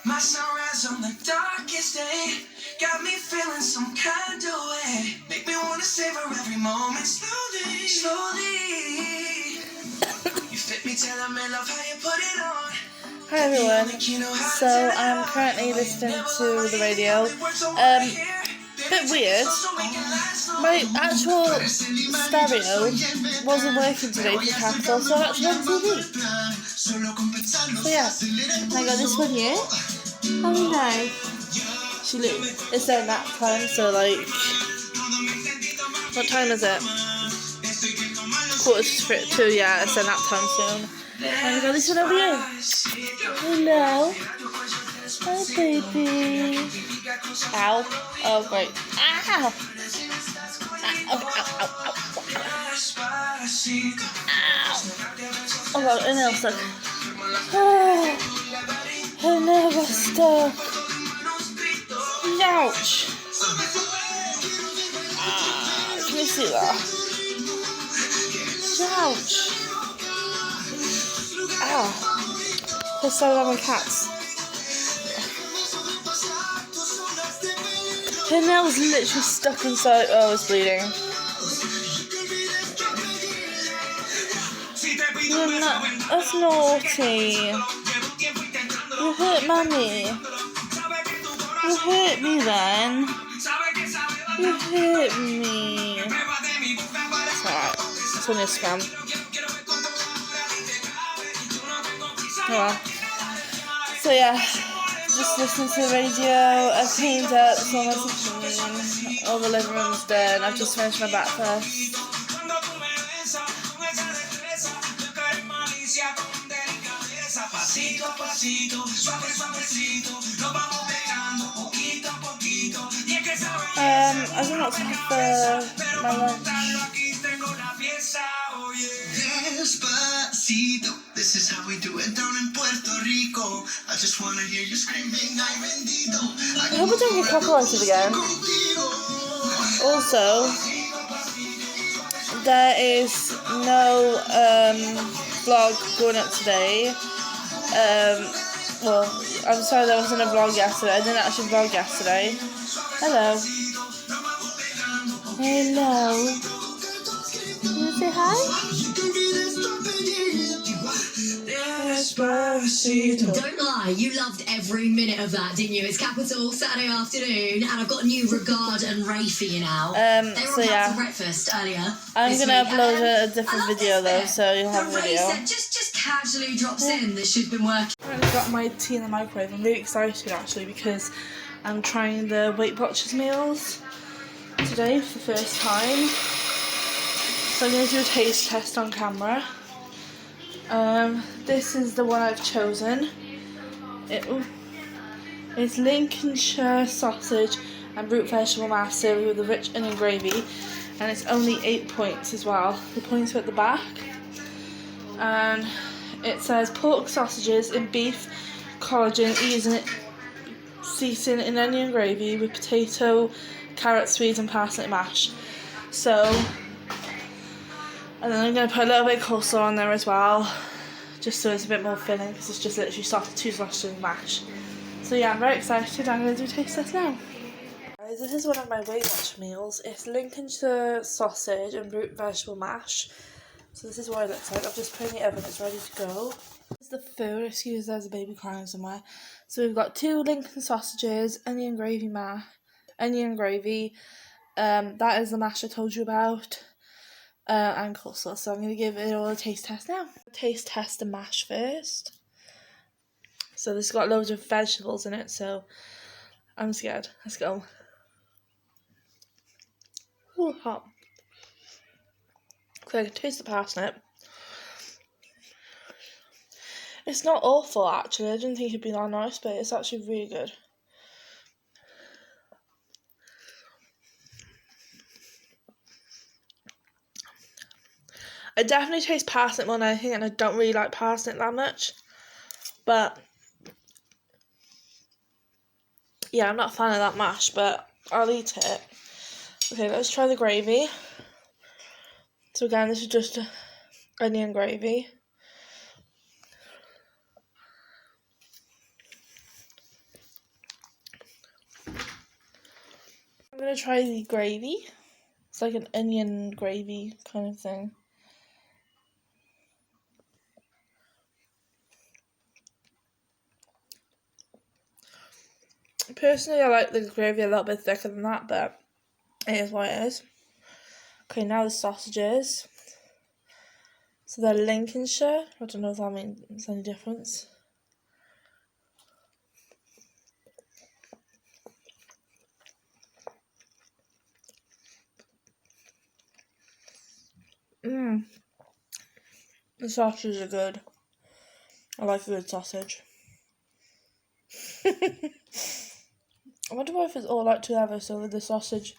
My sunrise on the darkest day got me feeling some kind of way. Make me wanna savor every moment slowly, slowly. You fit me, tell me love how you put it on. Hi everyone, so I'm currently listening to the radio. Bit weird, my actual stereo wasn't working today for Capital, so I actually on TV. So yeah, I got this one here. Oh no. It's their nap time, so like, what time is it? 2:45, yeah, it's their nap time soon. And I got this one over here. Hello. Hi, baby. Ow. Oh, great. Ow. Ow, ow, ow, ow, ow. Oh, God, her nail's stuck. Oh, her nail got stuck. Ouch. Can you see that? Ouch. Ow. There's so many cats. Her nail was literally stuck inside. Oh, it's bleeding. That's naughty. You hurt Mummy. You hurt me then. You hurt me. It's alright. It's only a scam. Oh well. So yeah. Just listen to the radio. I've cleaned up, it's almost clean. All the living room's done. I've just finished my breakfast. I don't know what to have for my lunch. This is how we do it down in Puerto Rico. I just want to hear you screaming, ay bendito. I hope I don't get copyrighted again. Also, there is no vlog going up today. Well, I'm sorry there wasn't a vlog yesterday. I didn't actually vlog yesterday. Hello. Hello. Can you say hi? Don't lie, you loved every minute of that, didn't you? It's Capital Saturday afternoon, and I've got a new Regard and Ray for you now. They were on breakfast earlier. I'm gonna upload a different video though, so you'll have a video. Just casually drops in that she's been working. I got my tea in the microwave. I'm really excited actually because I'm trying the Weight Watchers meals today for the first time. So I'm gonna do a taste test on camera. This is the one I've chosen. It's Lincolnshire sausage and root vegetable mash cereal with a rich onion gravy, and it's only 8 points as well. The points are at the back, and it says pork sausages in beef collagen seasoned in onion gravy with potato, carrot, swedes and parsnip mash. So, and then I'm going to put a little bit of coleslaw on there as well, just so it's a bit more filling, because it's just literally two sausages and mash. So yeah, I'm very excited. I'm going to do a taste test now. Guys, this is one of my Weight Watch meals. It's Lincolnshire sausage and root vegetable mash. So this is what it looks like. I've just put it in the oven, it's ready to go. This is the food. Excuse, there's a baby crying somewhere. So we've got 2 Lincoln sausages, onion gravy, that is the mash I told you about. And coleslaw. So I'm going to give it all a taste test now. Taste test the mash first. So this has got loads of vegetables in it, so I'm scared. Let's go. Ooh, hot. So I can taste the parsnip. It's not awful actually. I didn't think it'd be that nice, but it's actually really good. I definitely taste parsnip more than anything, and I don't really like parsnip that much. But yeah, I'm not a fan of that mash, but I'll eat it. Okay, let's try the gravy. So again, this is just onion gravy. going to try the gravy. It's like an onion gravy kind of thing. Personally, I like the gravy a little bit thicker than that, but it is what it is. Okay, now the sausages. So they're Lincolnshire. I don't know if that makes any difference. The sausages are good. I like a good sausage. I wonder if it's all like together, so with the sausage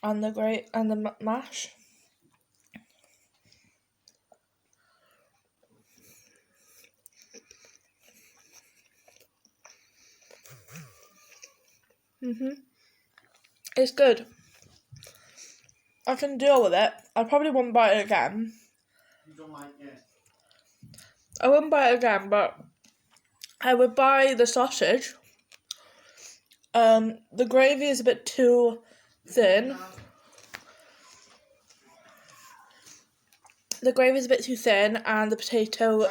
and the mash. It's good. I can deal with it. I probably wouldn't buy it again. You don't like it? I wouldn't buy it again, but I would buy the sausage. The gravy is a bit too thin. The gravy is a bit too thin, and the potato.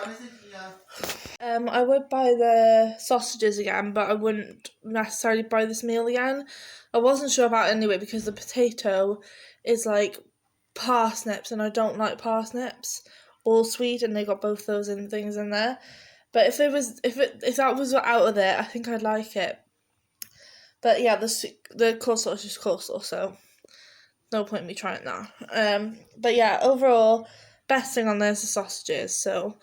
I would buy the sausages again, but I wouldn't necessarily buy this meal again. I wasn't sure about it anyway because the potato is like parsnips, and I don't like parsnips. All sweet, and they got both those things in there. But if that was out of it, I think I'd like it. But yeah, the coleslaw is just coleslaw, so no point in me trying that. But yeah, overall, best thing on there is the sausages. So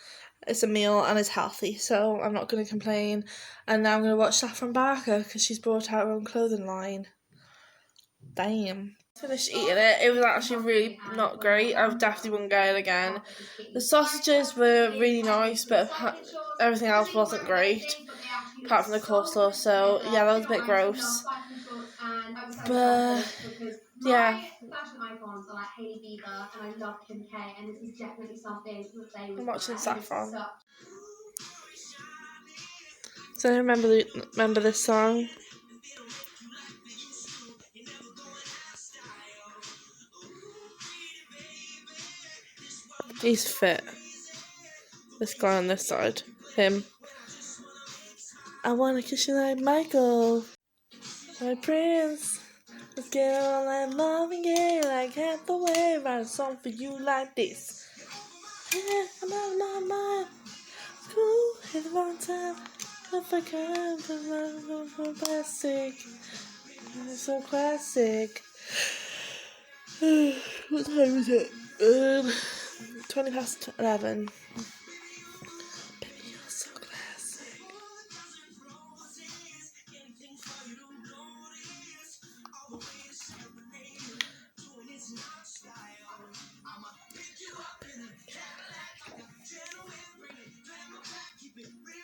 it's a meal and it's healthy, so I'm not going to complain. And now I'm going to watch Saffron Barker because she's brought out her own clothing line. Damn. Finished eating it. It was actually really not great. I definitely wouldn't get it again. The sausages were really nice, but everything else wasn't great, apart from the coleslaw. So yeah, that was a bit gross. But yeah. Fashion icons are like Hailey Bieber, and I love Kim K, and this is definitely something that they would I'm watching wear. Saffron. So I remember this song. He's fit. This guy on this side. Him. I wanna kiss you like Michael. My prince. Let's get on like Marvin Gaye, like Hathaway. Write a song for you like this. Yeah, I'm out of my mind. It's cool, hit the wrong time. If I can, but classic. It's so classic. What time is it? 20 past 11.